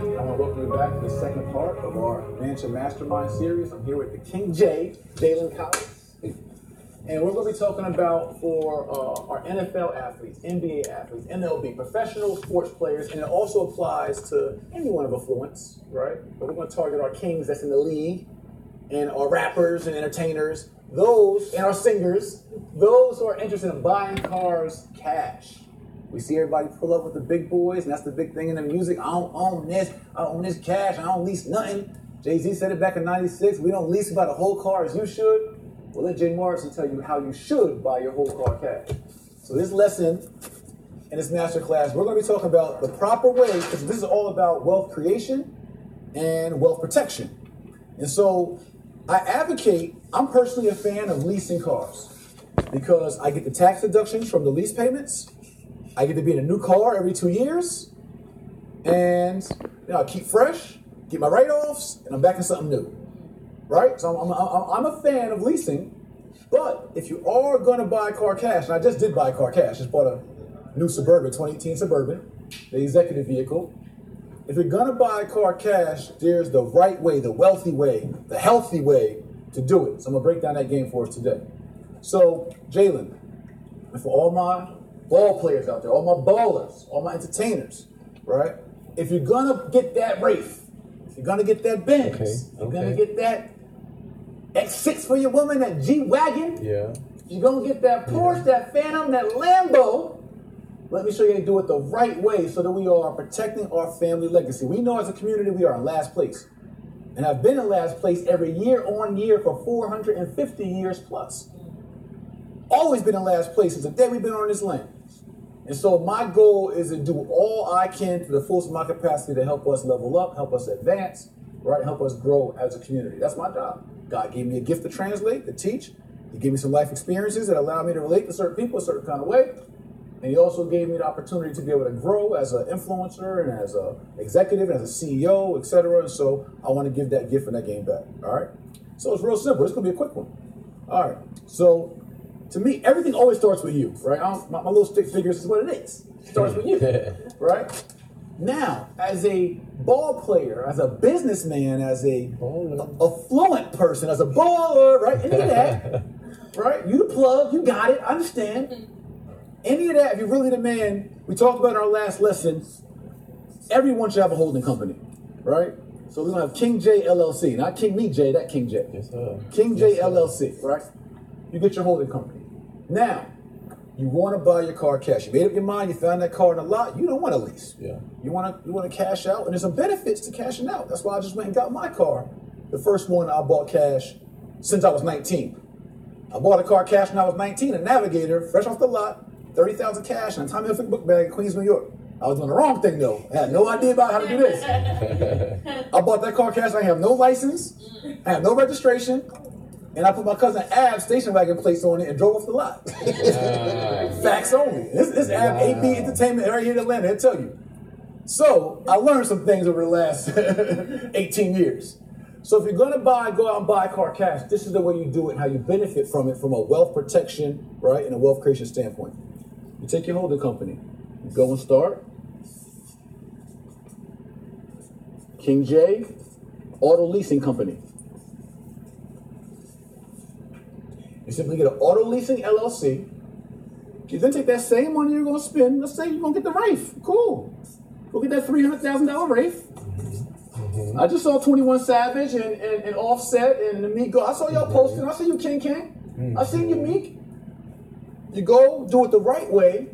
I want to welcome you back to the second part of our Mansion Mastermind series. I'm here with the King J, Jalen Collins. And we're going to be talking about for our NFL athletes, NBA athletes, MLB, professional sports players, and it also applies to anyone of affluence, right? But we're going to target our kings that's in the league, and our rappers and entertainers, those, and our singers, those who are interested in buying cars cash. We see everybody pull up with the big boys, and that's the big thing in the music. I don't own this. I own this cash. I don't lease nothing. Jay-Z said it back in '96. We don't lease about the whole car as you should. Well, let Jay Morrison tell you how you should buy your whole car cash. So this lesson in this masterclass, we're going to be talking about the proper way, because this is all about wealth creation and wealth protection. And so I'm personally a fan of leasing cars because I get the tax deductions from the lease payments. I get to be in a new car every 2 years, and I keep fresh, get my write-offs, and I'm back in something new, right? So I'm a fan of leasing, but if you are going to buy a car cash, and I just did buy a car cash, just bought a new Suburban, 2018 Suburban, the executive vehicle. If you're going to buy a car cash, there's the right way, the wealthy way, the healthy way to do it. So I'm going to break down that game for us today. So, Jalen, and for all my ball players out there, all my ballers, all my entertainers, right? If you're gonna get that Wraith, if you're gonna get that Benz, you're gonna get that X6 for your woman, that G-Wagon, you're gonna get that Porsche, that Phantom, that Lambo, let me show you how to do it the right way so that we are protecting our family legacy. We know as a community we are in last place. And I've been in last place every year on year for 450 years plus. Always been in last place since the day we've been on this land. And so my goal is to do all I can to the fullest of my capacity to help us level up, help us advance, right? Help us grow as a community. That's my job. God gave me a gift to translate, to teach. He gave me some life experiences that allow me to relate to certain people a certain kind of way. And he also gave me the opportunity to be able to grow as an influencer and as an executive and as a CEO, etc. And so I want to give that gift and that game back. All right. So it's real simple. It's going to be a quick one. All right. So to me, everything always starts with you, right? My little stick figures is what it is. It starts with you, right? Now, as a ball player, as a businessman, as a affluent person, as a baller, right? Any of that, right? You the plug, you got it, I understand. Any of that, if you're really the man, we talked about in our last lesson, everyone should have a holding company, right? So we're going to have King J LLC, not King Me J, that King J. Yes, sir. King J LLC, right? You get your holding company. Now, you want to buy your car cash. You made up your mind. You found that car in a lot. You don't want to lease. Yeah. You want to cash out, and there's some benefits to cashing out. That's why I just went and got my car, the first one I bought cash since I was 19. I bought a car cash when I was 19, a Navigator, fresh off the lot, 30,000 cash, and a Tommy Hilfiger book bag in Queens, New York. I was doing the wrong thing though. I had no idea about how to do this. I bought that car cash. I have no license. I have no registration. And I put my cousin Ab's station wagon plates on it and drove off the lot. Facts only. This Ab AB Entertainment right here in Atlanta, they'll tell you. So I learned some things over the last 18 years. So if you're going to go out and buy a car cash, this is the way you do it and how you benefit from it from a wealth protection, right, and a wealth creation standpoint. You take your holding company, you go and start King J Auto Leasing Company. You simply get an auto leasing LLC. You then take that same money you're going to spend. Let's say you're going to get the Wraith. Cool. Go get that $300,000 Wraith. I just saw 21 Savage and Offset and the Meek go. I saw y'all posting. I see you, King. I seen you, Meek. You go do it the right way.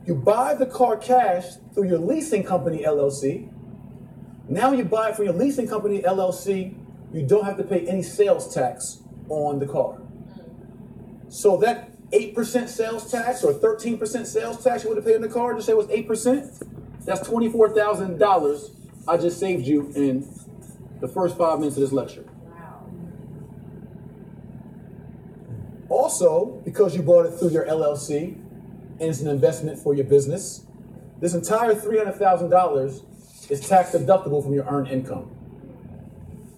You buy the car cash through your leasing company LLC. Now you buy it from your leasing company LLC. You don't have to pay any sales tax on the car. So that 8% sales tax or 13% sales tax you would have paid on the car, just say it was 8%, that's $24,000 I just saved you in the first 5 minutes of this lecture. Wow. Also, because you bought it through your LLC and it's an investment for your business, this entire $300,000 is tax deductible from your earned income.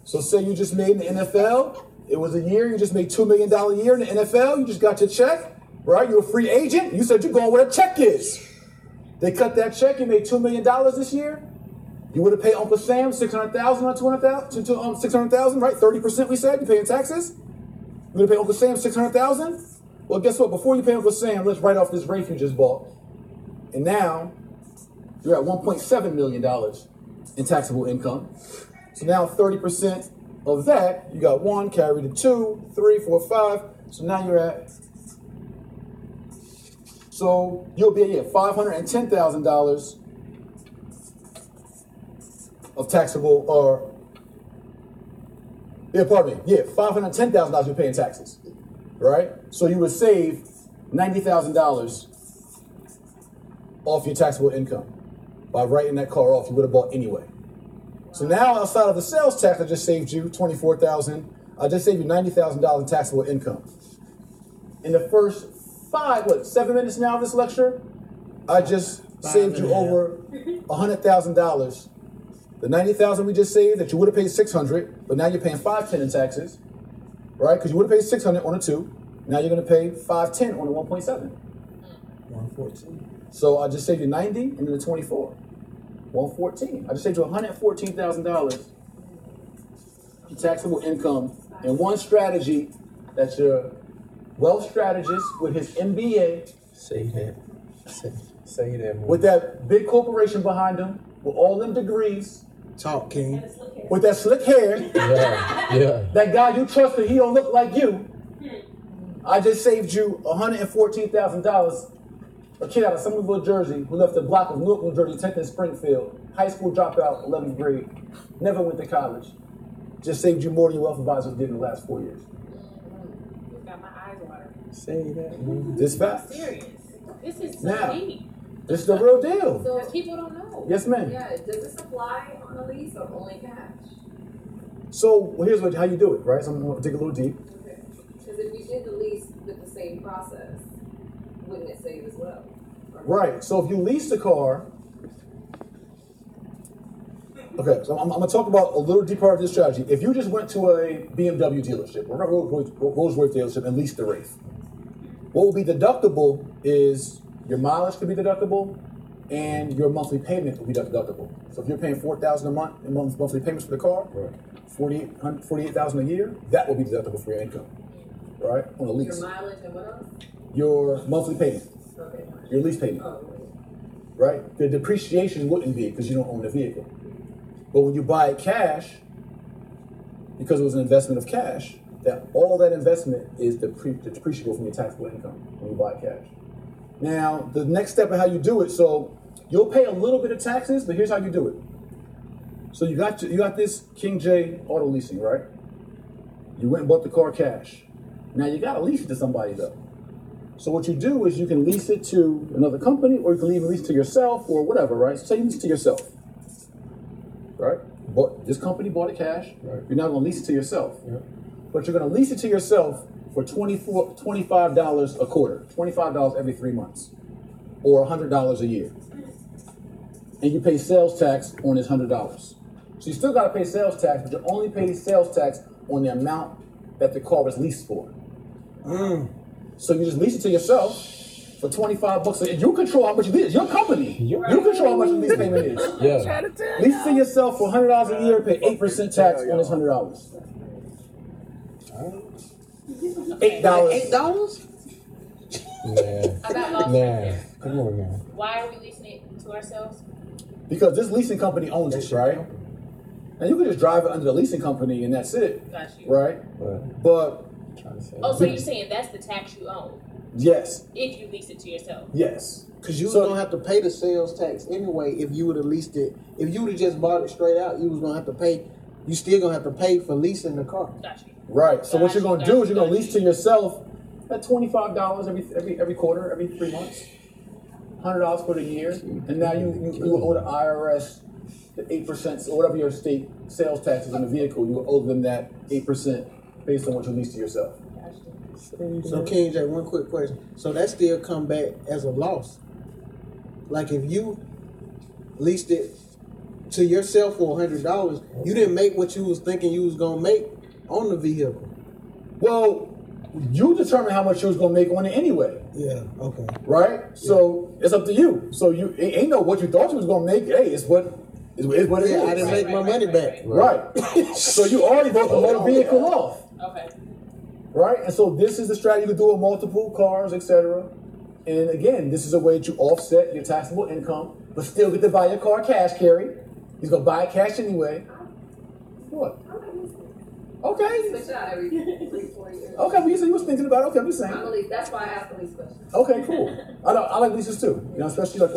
So say you just made in the NFL, it was a year, you just made $2 million a year in the NFL, you just got your check, right? You're a free agent, you said you're going where a check is. They cut that check, you made $2 million this year, You would have paid Uncle Sam $600,000 or $600,000, right? 30% we said you pay in taxes. You would have paid Uncle Sam $600,000. Well, guess what? Before you pay Uncle Sam, let's write off this Wraith you just bought, and now you're at $1.7 million in taxable income. So now 30% of that, you got 1, carry the 2, 3, 4, 5. So now you're at, so you'll be at $510,000 of taxable, or, $510,000 you're paying taxes, right? So you would save $90,000 off your taxable income by writing that car off you would have bought anyway. So now outside of the sales tax, I just saved you $24,000. I just saved you $90,000 in taxable income. In the first 7 minutes now of this lecture, I just saved you over $100,000. The $90,000 we just saved that you would have paid $600, but now you're paying $510 in taxes, right? Because you would have paid $600 on a 2. Now you're going to pay $510 on a 1.7. 114. So I just saved you 90 and then the 24. 114. I just saved you $114,000 in taxable income. And one strategy that your wealth strategist with his MBA, Say that. Say that. with that big corporation behind him, with all them degrees, Talk, King. with that slick hair, Yeah. that guy you trust that he don't look like you, I just saved you $114,000. A kid out of Somerville, Jersey, who left the block of Newark, New Jersey, 10th and Springfield, high school dropout, 11th grade, never went to college. Just saved you more than your wealth advisor did in the last 4 years. You got my eyes watering. Say that. This fact. Serious. This is so Now, deep. this is the real deal. So people don't know. Yes, ma'am. Yeah, does this apply on a lease or only cash? So here's how you do it, right? So I'm going to dig a little deep. Okay. Because if you did the lease with the same process, wouldn't it save as well? Right. So if you lease the car, okay. So I'm going to talk about a little deep part of this strategy. If you just went to a BMW dealership or a Rolls-Royce dealership and leased the Wraith, what will be deductible is your mileage could be deductible, and your monthly payment will be deductible. So if you're paying $4,000 a month in monthly payments for the car, Right. $48,000 a year, that will be deductible for your income, right? On a lease. Your mileage and what else? Your monthly payment, Okay. your lease payment, Oh, right? The depreciation wouldn't be because you don't own the vehicle. But when you buy it cash, because it was an investment of cash, that all that investment is depreciable from your taxable income when you buy it cash. Now, the next step of how you do it, so you'll pay a little bit of taxes, but here's how you do it. So you got this King J auto leasing, right? You went and bought the car cash. Now you got to lease it to somebody though. So what you do is you can lease it to another company, or you can even lease it to yourself or whatever, right? So say you lease it to yourself, right? But this company bought it cash. Right. You're not going to lease it to yourself. Yeah. But you're going to lease it to yourself for $25 a quarter, $25 every 3 months, or $100 a year. And you pay sales tax on this $100. So you still got to pay sales tax, but you only pay sales tax on the amount that the car was leased for. So you just lease it to yourself for $25 a year. You control how much you lease. It's your company. You control how much the lease payment is. Yeah. Lease it to yourself for $100 a year, pay 8% tax on this $100. $8. $8? About lost Nah. Come on, man. Why are we leasing it to ourselves? Because this leasing company owns it, right? And you can just drive it under the leasing company and that's it, Got you. right? But Trying to say. Oh, so you're saying that's the tax you own yes, if you lease it to yourself? yes. Because you was So- gonna have to pay the sales tax anyway if you would have leased it. If you would have just bought it straight out, you was gonna have to pay. You still gonna have to pay for leasing the car. Got you. Right. So what you're going to do is you're going to Gotcha. lease to yourself at $25 every quarter, every 3 months, $100 for the year, and now you owe the IRS the 8% or whatever your state sales tax is on the vehicle. You owe them that 8% based on what you lease to yourself. So King J, one quick question. So that still come back as a loss. Like if you leased it to yourself for $100, you didn't make what you was thinking you was gonna make on the vehicle. Well, you determine how much you was going to make on it anyway, Yeah. Okay. right? So it's up to you. So you ain't know what you thought you was going to make. Hey, it's what It's what it is. I didn't make my money back. Right. So you already bought the motor vehicle off. Okay. Right? And so this is the strategy to do with multiple cars, etc. And again, this is a way to offset your taxable income, but still get to buy your car cash, Carrie. He's gonna buy it cash anyway. What? Okay. Switch out every 3-4 years. Okay, well, you said you was thinking about it. Okay, I'm just saying. I'm a lease. That's why I asked the lease question. Okay, cool. I like leases too. You know, especially like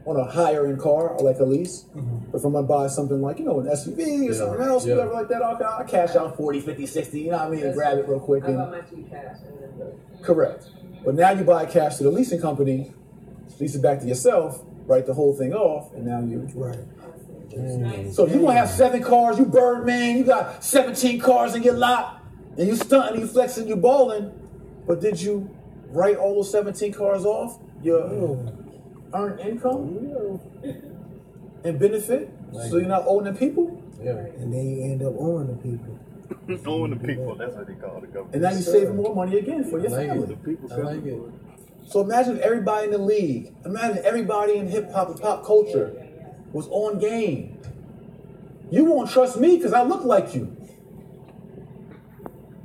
on a higher end car, I like a lease. But if I'm gonna buy something like, an SUV or something else, whatever like that, I'll cash out 40, 50, 60, you know what I mean, and grab it real quick. I buy my cheap cash and then Correct. But now you buy cash to the leasing company, lease it back to yourself, write the whole thing off, and now you. Right. So you're gonna have 7 cars, you Birdman, you got 17 cars in your lot, and you stunting, you flexing, you balling, but did you write all those 17 cars off? Your earned income and benefit, so you're not owing the people? Yeah. And then you end up owing the people. Owing the people, that's what they call the government. And now you're saving more money again for your family. I like it. So imagine if everybody in the league, imagine everybody in hip hop and pop culture was on game. You won't trust me because I look like you.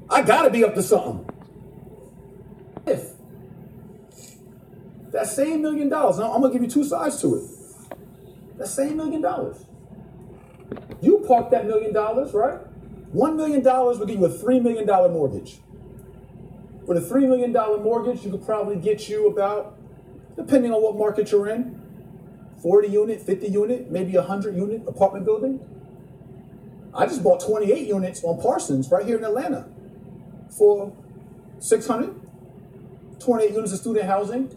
I gotta be up to something. If that same $1 million, now I'm gonna give you 2 sides to it. That same $1 million. You park that $1 million, right? $1 million will give you a $3 million mortgage. With a $3 million mortgage, you could probably get you about, depending on what market you're in, 40 unit, 50 unit, maybe 100 unit apartment building. I just bought 28 units on Parsons right here in Atlanta for $600. 28 units of student housing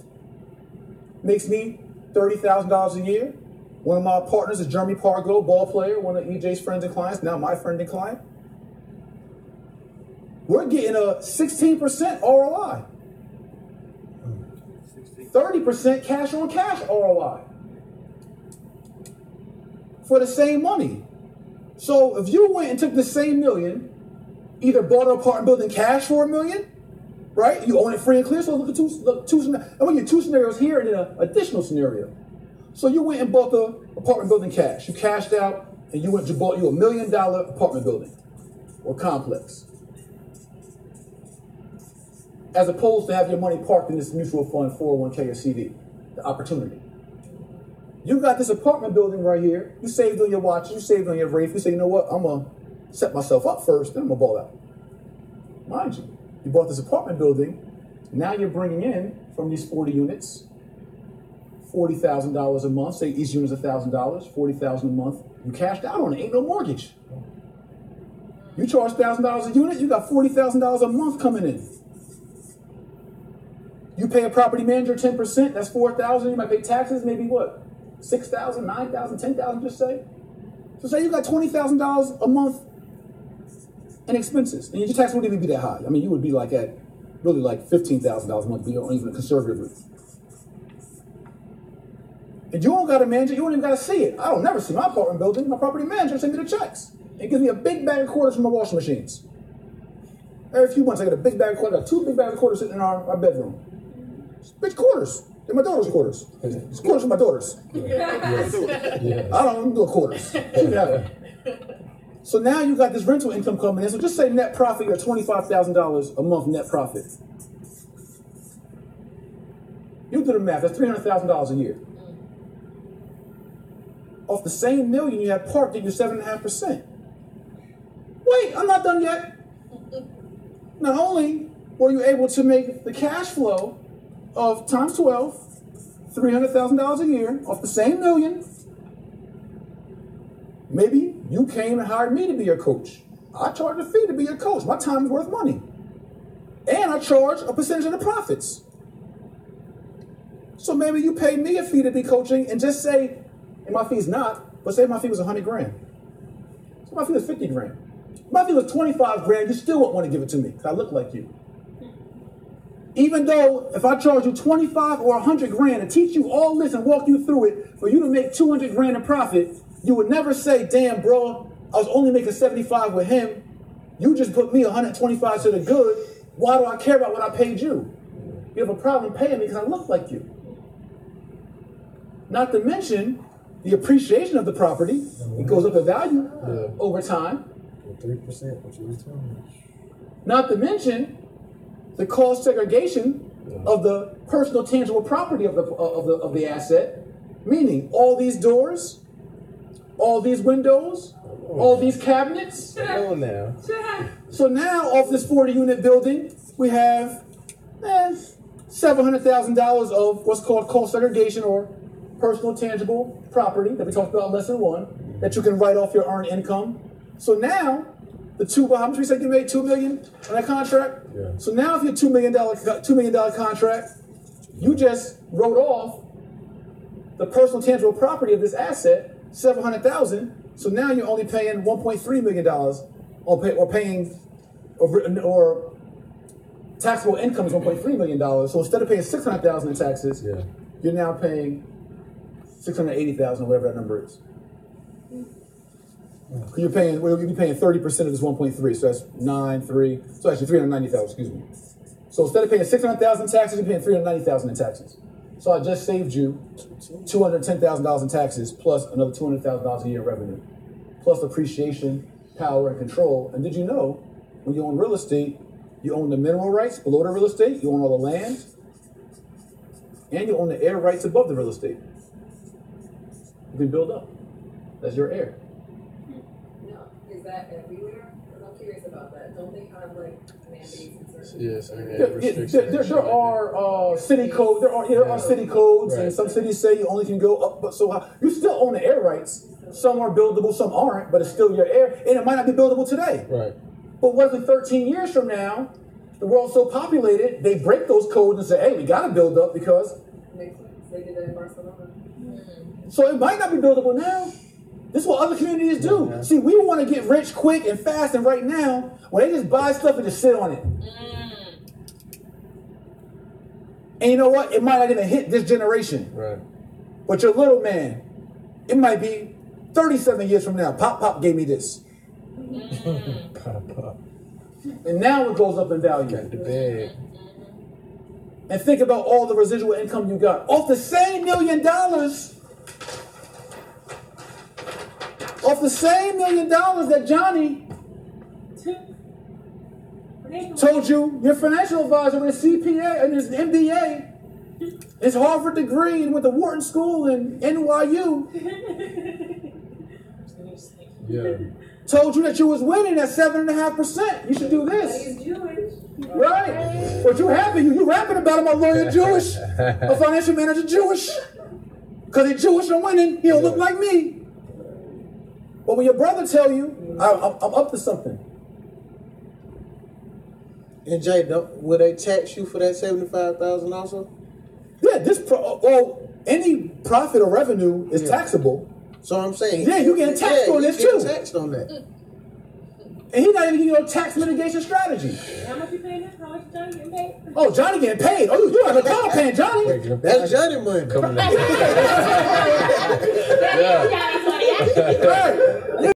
makes me $30,000 a year. One of my partners is Jeremy Pargo, ball player, one of EJ's friends and clients, now my friend and client. We're getting a 16% ROI. 30% cash on cash ROI. For the same money. So if you went and took the same $1 million, either bought an apartment building cash for $1 million, right? You own it free and clear. So look at two scenarios. I'm gonna get 2 scenarios here and then an additional scenario. So you went and bought the apartment building cash. You cashed out and you went and bought you a $1 million apartment building or complex. As opposed to have your money parked in this mutual fund, 401k or CD, the opportunity. You got this apartment building right here. You saved on your watches, you saved on your Wraith. You say, you know what, I'm gonna set myself up first, then I'm gonna ball out. Mind you, you bought this apartment building. Now you're bringing in from these 40 units, $40,000 a month. Say each unit's $1,000, $40,000 a month. You cashed out on it, ain't no mortgage. You charge $1,000 a unit, you got $40,000 a month coming in. You pay a property manager 10%, that's $4,000. You might pay taxes, maybe what? $6,000, $9,000, $10,000, just say. So say you got $20,000 a month in expenses, and your tax wouldn't even be that high. I mean, you would be like at really like $15,000 a month, even conservatively. And you don't got to manage it. You don't even got to see it. I don't never see my apartment building. My property manager sends me the checks. It gives me a big bag of quarters from my washing machines. Every few months, I get a big bag of quarters. I got 2 big bags of quarters sitting in our bedroom. Bitch, quarters. They're my daughter's quarters. It's quarters for my daughters. I don't even do quarters. So now you got this rental income coming in. So just say net profit, you're $25,000 a month net profit. You do the math. That's $300,000 a year. Off the same $1 million you have parked at your 7.5%. Wait, I'm not done yet. Not only were you able to make the cash flow of times 12, $300,000 a year off the same $1 million. Maybe you came and hired me to be your coach. I charge a fee to be your coach. My time is worth money. And I charge a percentage of the profits. So maybe you pay me a fee to be coaching and just say, and my fee's not, but say my fee was 100 grand. So my fee was 50 grand. My fee was 25 grand, you still won't want to give it to me because I look like you. Even though if I charge you 25 or 100 grand to teach you all this and walk you through it for you to make 200 grand in profit, you would never say, damn, bro, I was only making 75 with him. You just put me 125 to the good. Why do I care about what I paid you? You have a problem paying me because I look like you. Not to mention the appreciation of the property. It goes up in value over time. 3%, what you telling me? Not to mention the cost segregation of the personal tangible property of the asset, meaning all these doors, all these windows, all these cabinets. Come on now. So now off this 40-unit building, we have $700,000 of what's called cost segregation or personal tangible property that we talked about in lesson 1 that you can write off your earned income. So now how much we said you made? $2 million on that contract? Yeah. So now if you're $2 million contract, you just wrote off the personal tangible property of this asset, $700,000. So now you're only paying $1.3 million or taxable income is $1.3 million. So instead of paying $600,000 in taxes, you're now paying $680,000 or whatever that number is. You'll be paying 30% of this 1.3, so that's 9.3. So actually $390,000. Excuse me. So instead of paying $600,000 in taxes, you're paying $390,000 in taxes. So I just saved you $210,000 in taxes plus another $200,000 a year in revenue, plus appreciation, power, and control. And did you know when you own real estate, you own the mineral rights below the real estate, you own all the land, and you own the air rights above the real estate. You can build up. That's your air. Is that everywhere? I'm curious about that. Don't they have like mandates and certain? Yes, there are city codes. There are city codes, and some cities say you only can go up. But so you still own the air rights. Some are buildable, some aren't. But it's still your air, and it might not be buildable today. Right. But what if 13 years from now, the world's so populated, they break those codes and say, "Hey, we got to build up because." Makes sense. They did that in Barcelona. So it might not be buildable now. This is what other communities do. Yeah. See, we want to get rich quick and fast and right now, when they just buy stuff and just sit on it. And you know what? It might not even hit this generation. Right. But your little man, it might be 37 years from now. Pop gave me this. Pop. And now it goes up in value. Got the bag. And think about all the residual income you got. Off the same $1 million, that Johnny told you your financial advisor with a CPA and his MBA, his Harvard degree, and with the Wharton School and NYU, told you that you was winning at 7.5%. You should do this. He's Jewish. Right. But you happy. You rapping about him, a lawyer Jewish, a financial manager Jewish. Because he's Jewish and winning, he'll look like me. But when your brother tell you, I'm up to something. And Jay, will they tax you for that $75,000 also? Yeah, any profit or revenue is taxable. So I'm saying, yeah, you getting taxed on this too. Taxed on that. And he's not even giving you a tax mitigation strategy. How much you paying him? How much is Johnny getting paid? Oh, Johnny getting paid. Oh, you have a dollar paying Johnny. That's Johnny money. Coming That is Johnny's money, actually. Right.